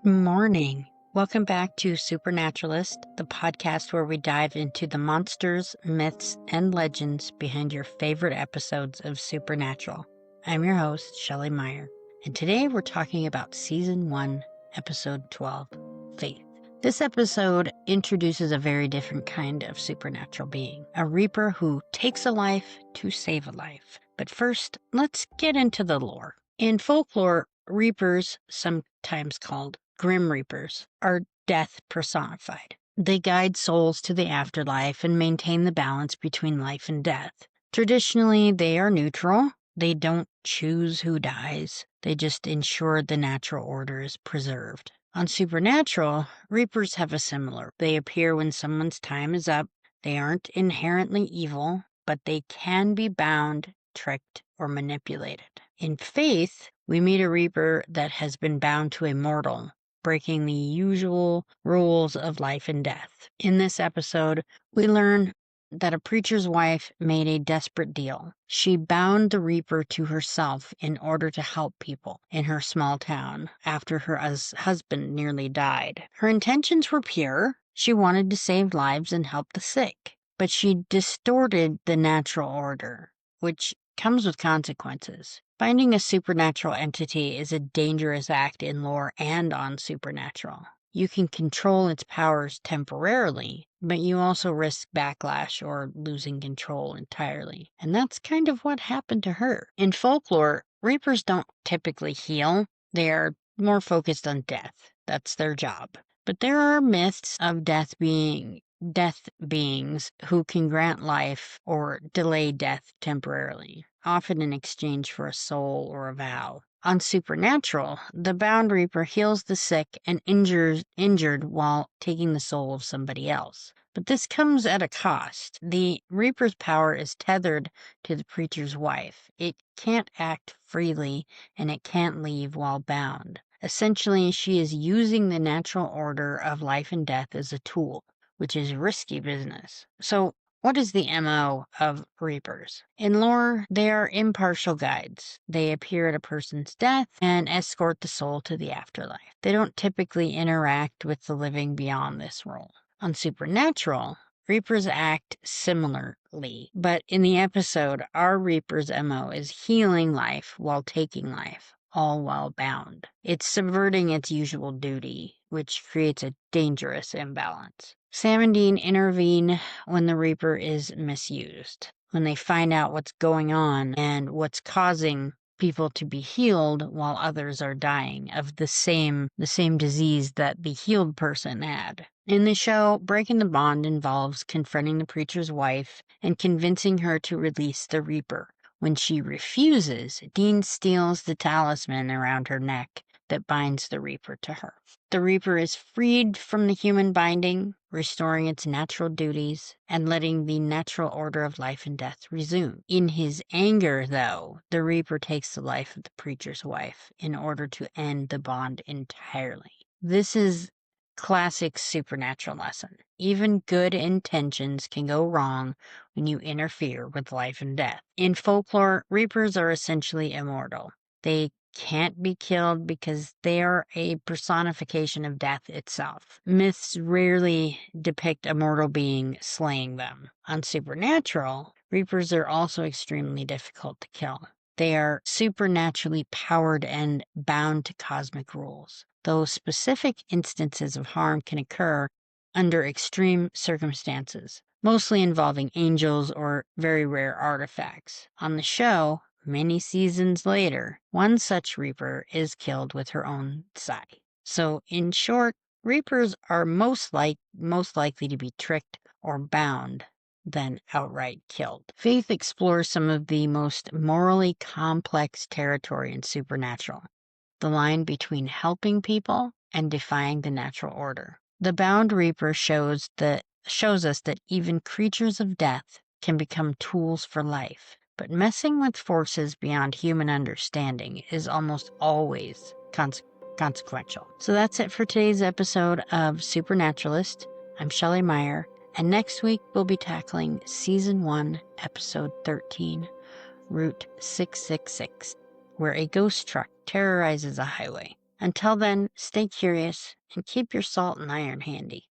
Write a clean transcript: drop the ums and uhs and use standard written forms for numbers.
Morning. Welcome back to Supernaturalist, the podcast where we dive into the monsters, myths, and legends behind your favorite episodes of Supernatural. I'm your host, Shelley Meyer, and today we're talking about Season 1, Episode 12, Faith. This episode introduces a very different kind of supernatural being, a reaper who takes a life to save a life. But first, let's get into the lore. In folklore, reapers, sometimes called Grim Reapers, are death personified. They guide souls to the afterlife and maintain the balance between life and death. Traditionally, they are neutral. They don't choose who dies. They just ensure the natural order is preserved. On Supernatural, Reapers have a similar. They appear when someone's time is up. They aren't inherently evil, but they can be bound, tricked, or manipulated. In Faith, we meet a Reaper that has been bound to a mortal, breaking the usual rules of life and death. In this episode, we learn that a preacher's wife made a desperate deal. She bound the Reaper to herself in order to help people in her small town after her husband nearly died. Her intentions were pure. She wanted to save lives and help the sick, but she distorted the natural order, which comes with consequences. Finding a supernatural entity is a dangerous act in lore and on Supernatural. You can control its powers temporarily, but you also risk backlash or losing control entirely. And that's kind of what happened to her. In folklore, Reapers don't typically heal. They are more focused on death. That's their job. But there are myths of death beings who can grant life or delay death temporarily, often in exchange for a soul or a vow. On Supernatural, the bound reaper heals the sick and injured while taking the soul of somebody else. But this comes at a cost. The reaper's power is tethered to the preacher's wife. It can't act freely, and it can't leave while bound. Essentially, she is using the natural order of life and death as a tool, which is risky business. So, what is the MO of Reapers? In lore, they are impartial guides. They appear at a person's death and escort the soul to the afterlife. They don't typically interact with the living beyond this role. On Supernatural, Reapers act similarly, but in the episode, our Reaper's MO is healing life while taking life, all while bound. It's subverting its usual duty, which creates a dangerous imbalance. Sam and Dean intervene when the Reaper is misused. When they find out what's going on and what's causing people to be healed while others are dying of the same disease that the healed person had. In the show, breaking the bond involves confronting the preacher's wife and convincing her to release the Reaper. When she refuses, Dean steals the talisman around her neck that binds the Reaper to her. The Reaper is freed from the human binding, restoring its natural duties, and letting the natural order of life and death resume. In his anger, though, the Reaper takes the life of the preacher's wife in order to end the bond entirely. This is classic supernatural lesson. Even good intentions can go wrong when you interfere with life and death. In folklore, Reapers are essentially immortal. They can't be killed because they are a personification of death itself. Myths rarely depict a mortal being slaying them. On Supernatural, Reapers are also extremely difficult to kill. They are supernaturally powered and bound to cosmic rules, though specific instances of harm can occur under extreme circumstances, mostly involving angels or very rare artifacts. On the show, many seasons later, one such Reaper is killed with her own sai. So, in short, Reapers are most likely to be tricked or bound than outright killed. Faith explores some of the most morally complex territory in Supernatural, the line between helping people and defying the natural order. The bound Reaper shows us that even creatures of death can become tools for life. But messing with forces beyond human understanding is almost always consequential. So that's it for today's episode of Supernaturalist. I'm Shelley Meyer, and next week we'll be tackling Season 1, Episode 13, Route 666, where a ghost truck terrorizes a highway. Until then, stay curious and keep your salt and iron handy.